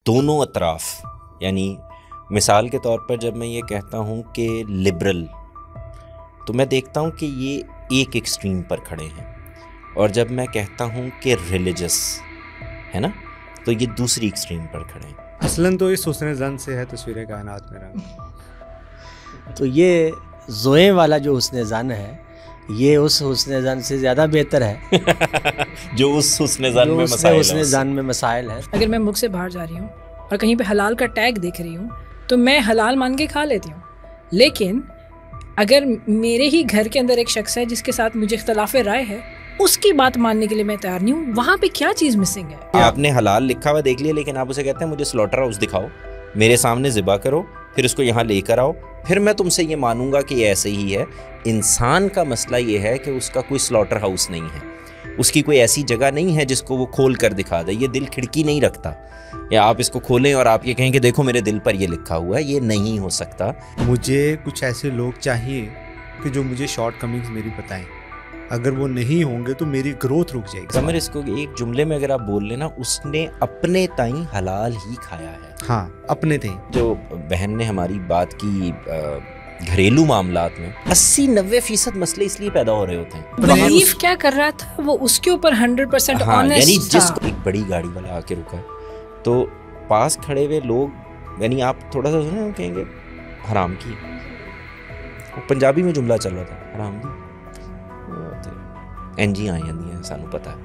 دونوں اطراف، یعنی مثال کے طور پر جب میں یہ کہتا ہوں کہ لبرل، تو میں دیکھتا ہوں کہ یہ ایک ایکسٹریم پر کھڑے ہیں، اور جب میں کہتا ہوں کہ ریلیجس ہے نا، تو یہ دوسری ایکسٹریم پر کھڑے ہیں۔ اصلاً تو اس حسن زن سے ہے تصویر کائنات میرا۔ تو یہ زوئیں والا جو حسن زن ہے یہ اس حسن زن سے زیادہ بہتر ہے جو اس حسن زن میں مسائل ہے۔ اگر میں ملک سے باہر جا رہی ہوں اور کہیں پہ حلال کا ٹیگ دیکھ رہی ہوں تو میں حلال مان کے کھا لیتی ہوں، لیکن اگر میرے ہی گھر کے اندر ایک شخص ہے جس کے ساتھ مجھے اختلاف رائے ہے، اس کی بات ماننے کے لیے میں تیار نہیں ہوں۔ وہاں پہ کیا چیز مسنگ ہے؟ آپ نے حلال لکھا ہوا دیکھ لیا، لیکن آپ اسے کہتے ہیں مجھے سلوٹر ہاؤس دکھاؤ، میرے سامنے ذبح کرو، پھر اس کو یہاں لے کر آؤ، پھر میں تم سے یہ مانوں گا کہ یہ ایسے ہی ہے۔ انسان کا مسئلہ یہ ہے کہ اس کا کوئی سلوٹر ہاؤس نہیں ہے، اس کی کوئی ایسی جگہ نہیں ہے جس کو وہ کھول کر دکھا دے۔ یہ دل کھڑکی نہیں رکھتا، یا آپ اس کو کھولیں اور آپ یہ کہیں کہ دیکھو میرے دل پر یہ لکھا ہوا ہے، یہ نہیں ہو سکتا۔ مجھے کچھ ایسے لوگ چاہیے کہ جو مجھے شارٹ کمنگز میری بتائیں، اگر وہ نہیں ہوں گے تو میری گروتھ رک جائے گی۔ سمر، اس کو ایک جملے میں اگر آپ بول لینا، اس نے اپنے تائیں حلال ہی کھایا ہے۔ ہاں، اپنے تھے۔ جو بہن نے ہماری بات کی گھریلو معاملات میں 80-90% مسئلے اس لیے پیدا ہو رہے ہوتے ہیں۔ بلیف کیا کر رہا تھا وہ اس کے اوپر 100% آنیسٹ یعنی تھا۔ جس کو ایک بڑی گاڑی والا آ کے رکا تو پاس کھڑے ہوئے لوگ، یعنی آپ تھوڑا سا سنیں، کہیں گے حرام کی، پنجابی میں جملہ چل رہا تھا، حرام دی این جی آئی جاندی ہیں، سانو پتا ہے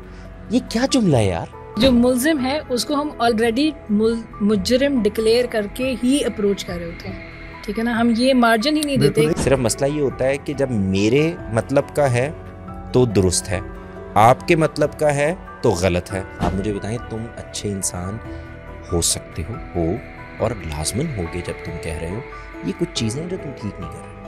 یہ کیا جملہ ہے یار۔ جو ملزم ہے اس کو ہم آلریڈی مجرم ڈکلیئر کر کے ہی اپروچ کر رہے ہوتے ہیں، ٹھیک ہے نا، ہم یہ مارجن ہی نہیں دیتے۔ صرف مسئلہ یہ ہوتا ہے کہ جب میرے مطلب کا ہے تو درست ہے، آپ کے مطلب کا ہے تو غلط ہے۔ آپ مجھے بتائیں، تم اچھے انسان ہو سکتے ہو اور لازماً ہوگے جب تم کہہ رہے ہو یہ کچھ چیزیں جو تم ٹھیک نہیں کر رہے۔